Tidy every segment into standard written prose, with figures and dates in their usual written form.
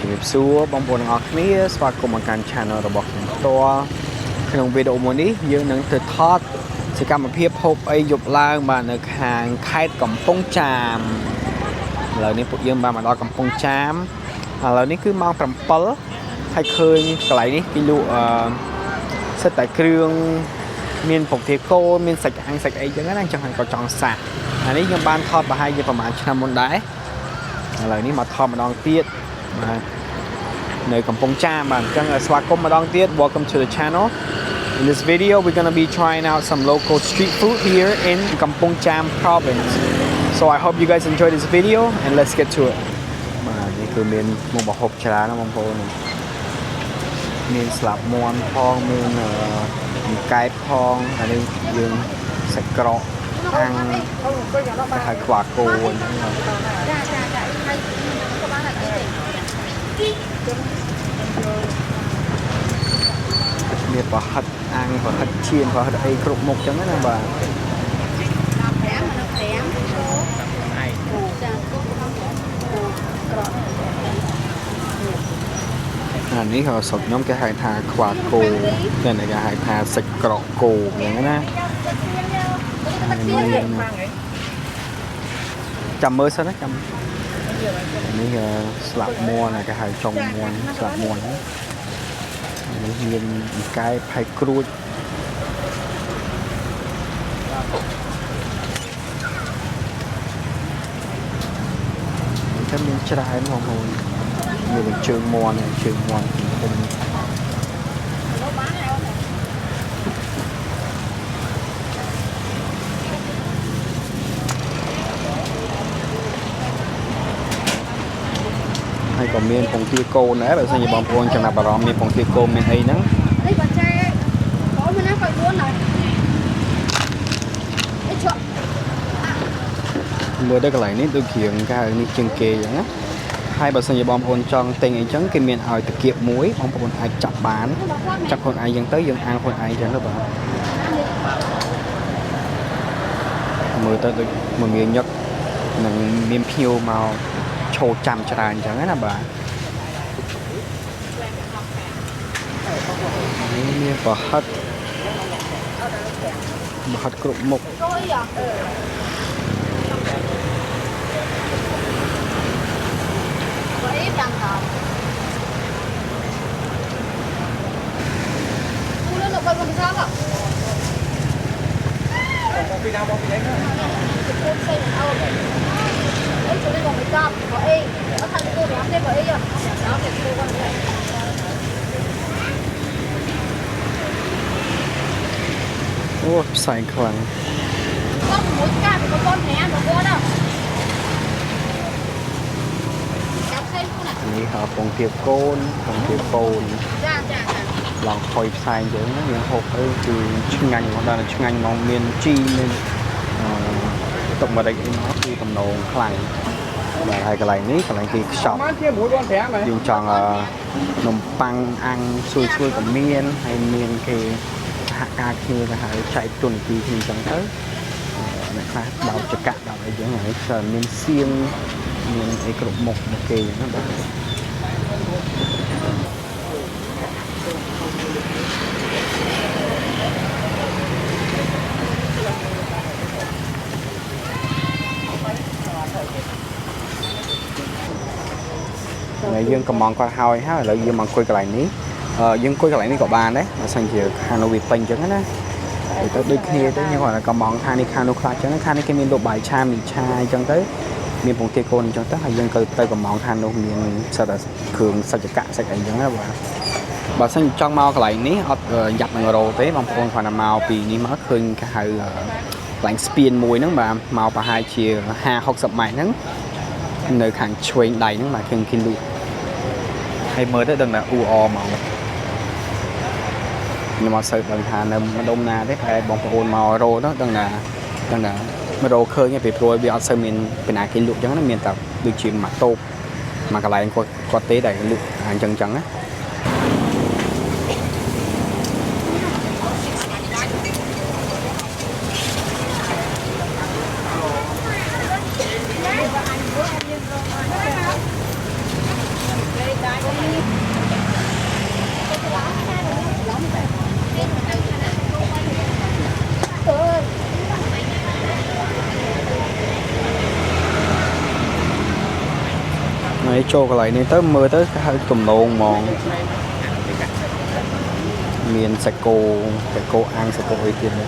ជំរាបសួរបងប្អូនទាំងអស់គ្នាស្វាគមន៍មកកាន់ Channel របស់ខ្ញុំផ្ទាល់ក្នុងវីដេអូមួយនេះយើងនឹងទៅថតសកម្មភាពហូបអីយប់ឡើងបាទនៅខាងខេត្តកំពង់ចាមឥឡូវនេះពួកយើងបានមកដល់កំពង់ចាមឥឡូវនេះគឺម៉ោង7ហើយឃើញកន្លែងនេះគេលក់សិតតែគ្រឿងមានពងទាកូនមានសាច់អាំងសាច់អីចឹងណាអញ្ចឹងហើយក៏ចង់សាកអានេះខ្ញុំបានថតប្រហែលជាប្រហែលឆ្នាំមុនដែរឥឡូវនេះមកថតម្ដងទៀតបាទនៅកំពង់ចាមបាទអញ្ចឹងស្វាគមន៍ម្ដងទៀត Welcome to the channel. In this video we're going to be trying out some local street food here in Kampong Cham province. So I hope you guys enjoy this video and let's get to it. បាទនេះគឺមានមុខម្ហូបច្រើនណាស់បងប្អូនមានស្លាបមាន់ផងមានកែបផងហើយនេះយើងសាច់ក្រកអាំងគេហៅខ្វាគោអញ្ចឹងមានប្រហិតអាំងប្រហិតឈាមប្រហិតអីគ្រប់មុខអញ្ចឹងណាបាទអានេះក៏ស្រុកខ្ញុំគេហៅថាខ្វាគោតែគេហៅថាសាច់ក្រកគោអញ្ចឹងណាចាំមើលសិនណាចាំនេះស្លាបមាន់គេហៅចុងមាន់ស្លាបមាន់នេះមានកែផៃក្រួចតែមានច្រើនបងប្អូនមានជើងមាន់ជើងមាន់ខ្ញុំហើយក៏មានពងទាកូនដែរបើសិនជាបងប្អូនចំណាប់អារម្មណ៍មានពងទាកូនមានអីហ្នឹងនេះបើចែកូនណាក៏4ហើយមើលទៅកន្លែងនេះដូចគ្រឿងគេហៅនេះជាងគេអញ្ចឹងណាហើយបើសិនជាបងប្អូនចង់ទិញអីចឹងគេមានឲ្យតាគៀបមួយបងប្អូនអាចចាប់បានចាប់ខ្លួនឯងចឹងទៅយើងអាំងខ្លួនឯងចឹងទៅបាទមើលទៅដូចមួយងាយញឹកនឹងមានភ្ញៀវមកឈោចាំច្រើនអញ្ចឹងណាបាទនេះមានប្រហិតគ្រប់មុខពីណាមកពីនេះអូផ្សាយខ្លាំងនេះហៅពងទាកូនឡងខុយផ្សាយអញ្ចឹងយើងហូបទៅគឺឆ្ងាញ់មកដល់ឆ្ងាញ់មកមានជីមានទុកម្រេចអីមកគឺតំណងខ្លាំងបាទហើយកន្លែងនេះកន្លែងគេខ្ចប់យើងចង់នំប៉័ងអាំងស្រួយក៏មានហើយមានគេសហការគ្នាទៅហើយចែកទុនទីគ្នាអញ្ចឹងទៅអ្នកខ្លះដោតចកដោតអីចឹងហើយច្រើនមានសៀងមានអីគ្រប់មុខមកគេអញ្ចឹងបាទយើងកំងគាត់ហើយឥឡូវយើងមកអង្គុយកន្លែងនេះយើងអង្គុយកន្លែងនេះក៏បានដែរបើសិនជាខាងនោះវាពេញអញ្ចឹងណាទៅដូចគ្នាទៅខ្ញុំគាត់កំងខាងនេះខាងនោះខ្លះអញ្ចឹងខាងនេះគេមានលក់បាយឆាមីឆាអញ្ចឹងទៅមានពងទាកូនអញ្ចឹងទៅហើយយើងទៅកំងខាងនោះមានសិតតែគ្រឿងសាច់ចកសាច់អីអញ្ចឹងណាបាទបើសិនចង់មកកន្លែងនេះអត់យ៉ាប់នឹងរោទេបងប្អូនគាត់មកពីនេះមកឃើញគេហៅកន្លែងស្ពានមួយហ្នឹងបាទមកប្រហែលជា50-60ម៉ែត្រហ្នឹងនៅខាងឆ្វេងដៃហ្នឹងបាទឃើញគេលក់ហើយមើលទៅដឹងថាអ៊ូអមកខ្ញុំអត់សូវដឹងថានៅម្ដុំណាទេតែបងប្អូនមករោទៅដឹងថាមករោឃើញពីព្រោះវាអត់សូវមានពីណាគេលក់អញ្ចឹងណាមានតែដូចជាមកតូបមកកន្លែងគាត់ទេតែលក់អញ្ចឹងណា Đây, này cho cái này nên tới mưa tới hơi tùm lông mòn miền sạch cô ăn sạch cô ấy tiền này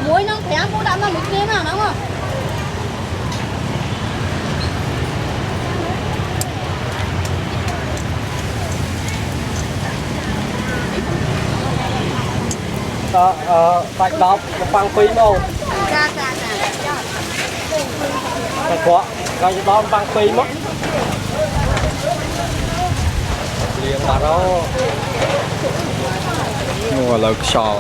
muối nó khỏe cũng đậm nó một kia mà đúng không? bạch đọc bằng phí đâu Dạ. bạch quá coi như đó bằng phí mất liền mà đó mua là sò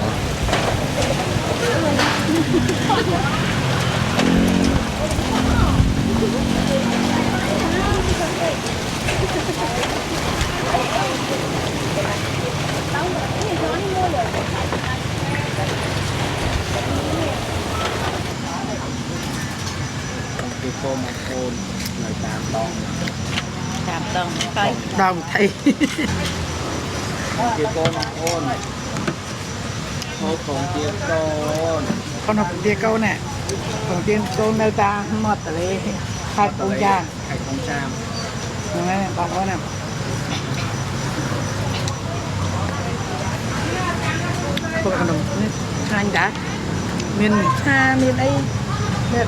cái cô mà ôn người tạm đòn Coi. đồng thay cái cô mà ôn hộpของเตียโกน con học tia câu nè còn tiên câu nơi ta mọt ở đây hai công cha ไข่ของจาม đúng đấy bằng con nè cô ăn đồng hai đã miền xa miền ấy để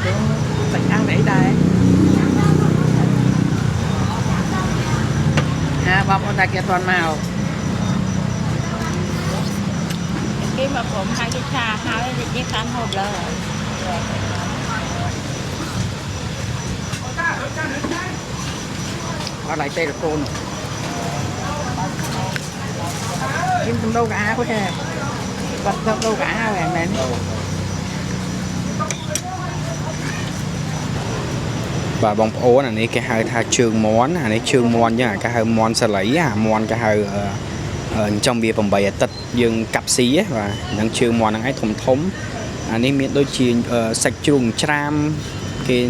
phải ăn để đây bom con ta kia toàn màu Cái màผมhai cái trà hai cái khăn hộp là ở lại tê được tôn kim cũng đâu cả có thể vật đâu cả bạn này và bông ố này cái hai tha trường món này trường món nha cái hai món sẽ lấy món cái hai trong bia bồng bày tật dương cặp xí và những trường món ấy thùng thống này miễn đôi chi sạch chuồng tram cái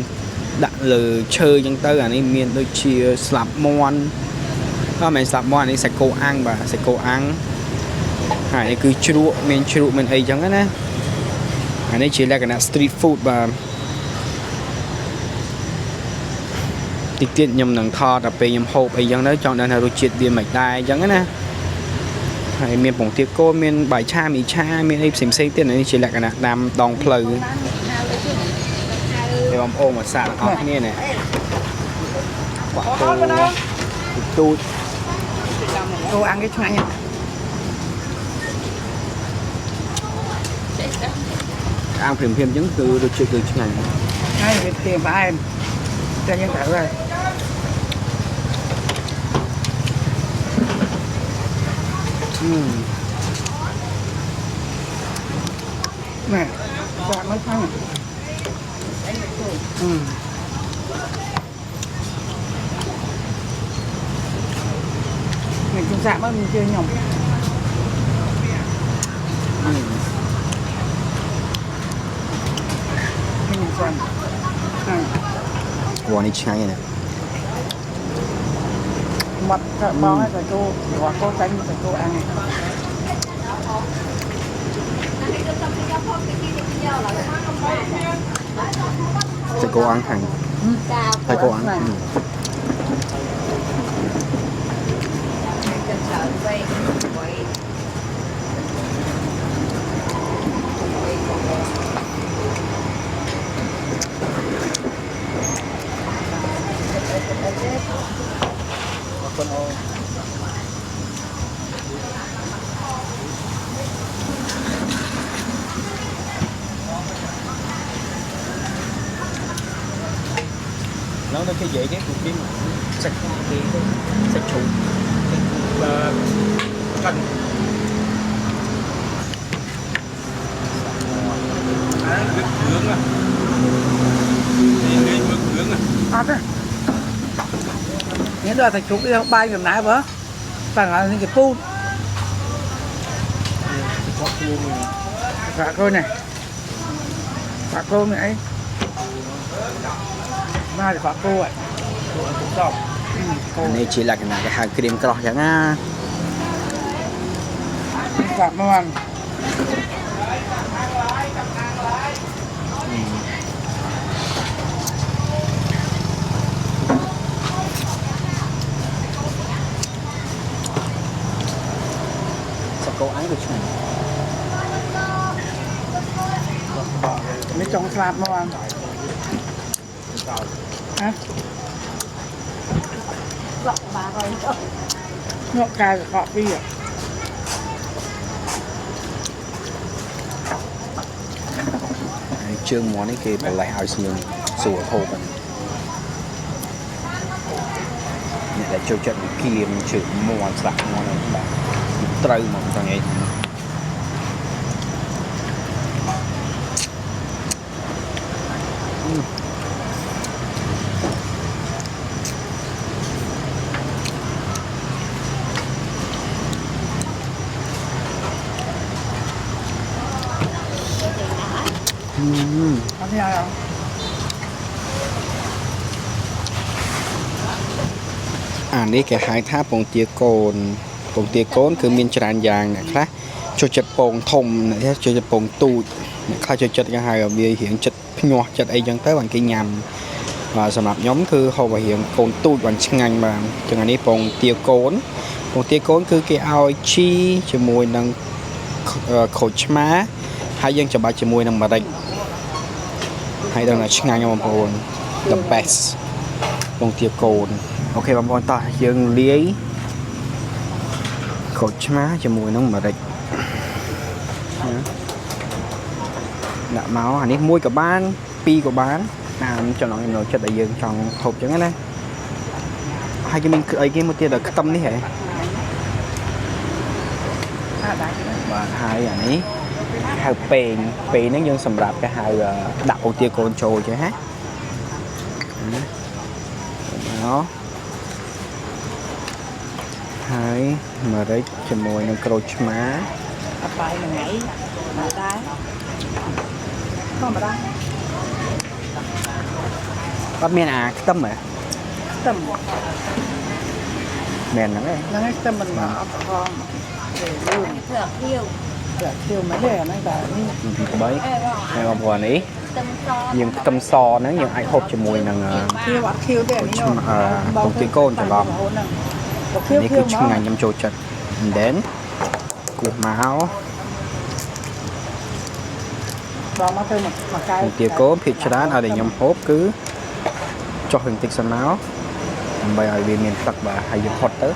đặt lừ chơi những tới này miễn đôi chi slap món mình slap món này sạch cô ăn và sạch cô ăn này cứ chua mình ấy chẳng á này chỉ là cái street food và tiết tiết nhầm nằng thò đặc biệt nhầm hộp ấy chẳng đó chọn đơn là đồ chiết bia mạch đai chẳng á hay miền bổng tiết cô miền bài cha mì cha miền ấy xem tiền này chỉ là cái nào làm đòn phơi để bom ôm một sạp ở như này quả tu cô ăn cái xoay ăn phim chứng từ được chưa từ ngày hay việc tiền phải em cho nhân thử rồi nè chọn mới thăng mình cũng dạ mất mình chơi nhộng mình chọn quả này cháy này mặt bó phải cô hoặc cô tránh phải cô ăn sẽ cô ăn hành phải cô ăn con ô nó cái dễ cái cuộc đi sạch cái sạch chủ và cần nước nướng à đi nước nướng à ăn đấy nghĩa là thành chúng đi bay gần nãy vỡ bằng là những cái pu phạt thôi này phạt cô này mai thì phạt cô vậy cũng xong này chỉ là cái hàng kem cỏ chẳng á phạt nó ăn sao cô ăn được chứ mấy trong slab nó ăn hả Vọng bà rồi. nó cài họ đi à chương món ấy kia phải lại ao xiên sủa thôกันเนี่ยแต่ចូលចិត្តគៀមជើងមាន់ស្លាក់មាន់ហ្នឹងបាទត្រូវមកតថ្ងៃăn thế nào អានេះគេហៅថាពងទាកូនពងទាកូនគឺមានច្រើនយ៉ាងអ្នកខ្លះចូលចិត្តពងធំអ្នកខ្លះចូលចិត្តពងទូចអ្នកខ្លះចូលចិត្តគេហៅវារៀងចិត្តភ្ញាស់ចិត្តអីចឹងទៅបានគេញ៉ាំបាទសម្រាប់ខ្ញុំគឺហូបរៀងកូនទូចបានឆ្ងាញ់បាទចឹងអានេះពងទាកូនគឺគេឲ្យជីជាមួយនឹងក្រូចឆ្មាហើយយើងច្របាច់ជាមួយនឹងម្រេចហើយដល់តែឆ្ងាញ់បងប្អូន the best ពងទាកូនអូខេបងប្អូនតោះយើងលាយក្រូចឆ្មាជាមួយនឹងម្រេចដាក់មកអានេះមួយក៏បានពីរក៏បានតាមចំណង់ចំណូលចិត្តដែលយើងចង់ហូបចឹងណាហើយគេមានអីគេមកទៀតដល់ខ្ទឹមនេះហ៎បាទហើយអានេះហៅពេងហ្នឹងយើងសម្រាប់គេហៅដាក់ពងទាកូនចូលចឹងហ៎មកហើយម្រេចជាមួយនឹងក្រូចឆ្មា អត់បាយមួយថ្ងៃមកដែរធម្មតា អត់មានអាខ្ទឹមហ៎ ខ្ទឹម មែនហ្នឹងឯង ហ្នឹងឯងខ្ទឹមមិនមកអត់ផងលឿន Thượng yêu. តែខៀវមិនទេអាហ្នឹងតែនេះ ទី3ហើយបងប្អូននេះ Tâm so. យើងខ្ទឹមសហ្នឹងយើងអាចហូបជាមួយនឹង ខៀវអត់ខៀវទេអានេះ ពងទាកូនច្រឡំ ខៀវ នេះ ខៀ គឺ វ ឆ្ងាញ់ខ្ញុំចូលចិត្ត and then គោះមក ដល់មកទៅមកកែ ពងទាកូនភាគច្រើនឲ្យតែខ្ញុំហូបគឺចុះវិញតិចសិនមកដើម្បីឲ្យវាមានទឹកបាទហើយយើងហត់ទៅ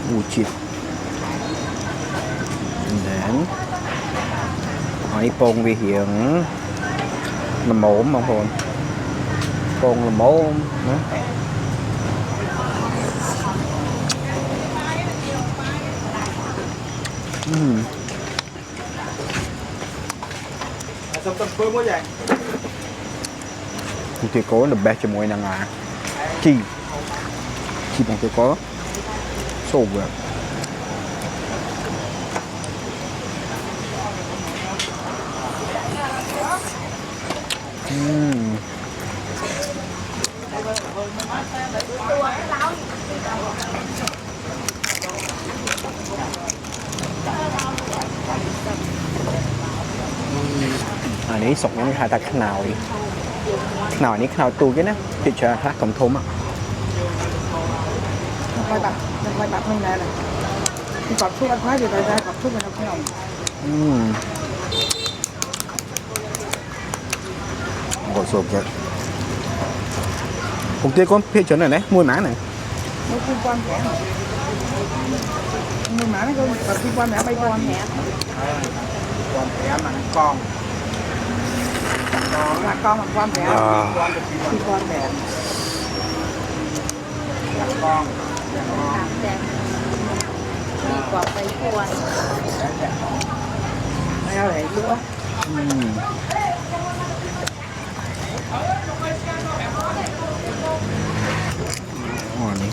អូជាតិ and then ហើយពងវារៀងល្មមបងប្អូនពងល្មមណាសុំទៅធ្វើមួយយ៉ាង ពងទាកូន the best ជាមួយនឹងជីពងទាកូន so good อันนี้สกน้ำหาตาขนาวดิขนาวนี้ขนาวตูcái nè thì chờ khác cầm thôm ạ បាយបាត់បាយបាត់មិនដែរពីគាត់ធ្វើអត់ហើយវាតែគាត់ធ្វើនៅក្នុង gọi sộp vậy công ty con phía chuẩn này đấy mua má này មួយគឺពាន់ប្រាំមួយម៉ានក៏ពីពាន់ប្រាំ3ពាន់ quan bé mà nó con đó là con mà quan bé quan được khi quan bé là con ถามแต่ดีกว่าไปควร ไม่เอาไหนรู้วะ อ๋อนี่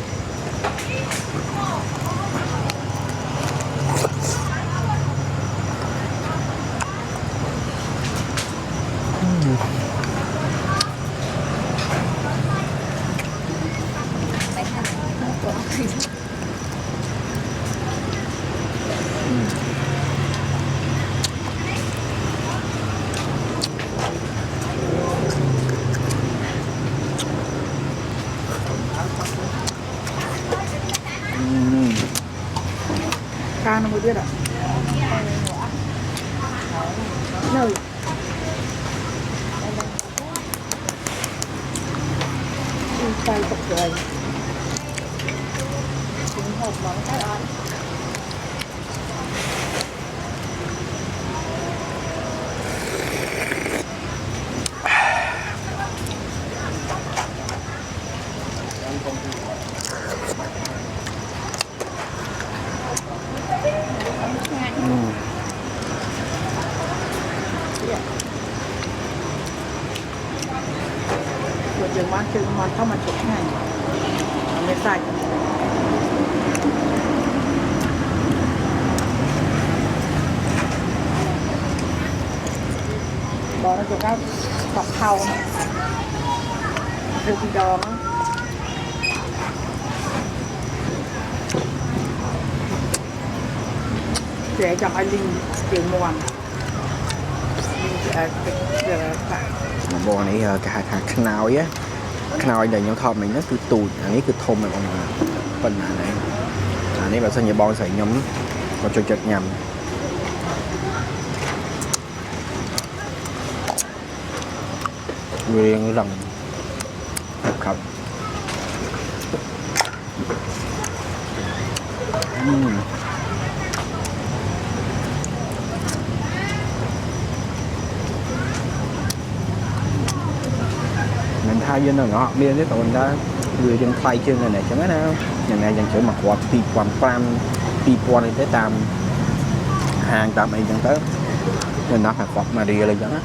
ca nó mới biết ạ nơi tay tập rồi hộp món cái đó buổi trường bán trường món không mà chụp này nó mới sạch bò nó chụp các cọc thau này rượu thì đòn á để cho ai linh trường mòn bò này cả khăn nào á khăn nào để nhau thọ mình nó cứ tụt anh ấy cứ thôm này mà phần này anh ấy bảo sao nhà bò sẽ nhóm và cho chật nhầm riêng lần khắp mình thay dân là ngọt miên cái tụi đó người dân thay chân này này chẳng hạn nào nhà này dành chỗ mặt quạt pi quan pram pi quan này tới tam hàng tam ấy chẳng tới nên nó phải quạt mà đi là chẳng á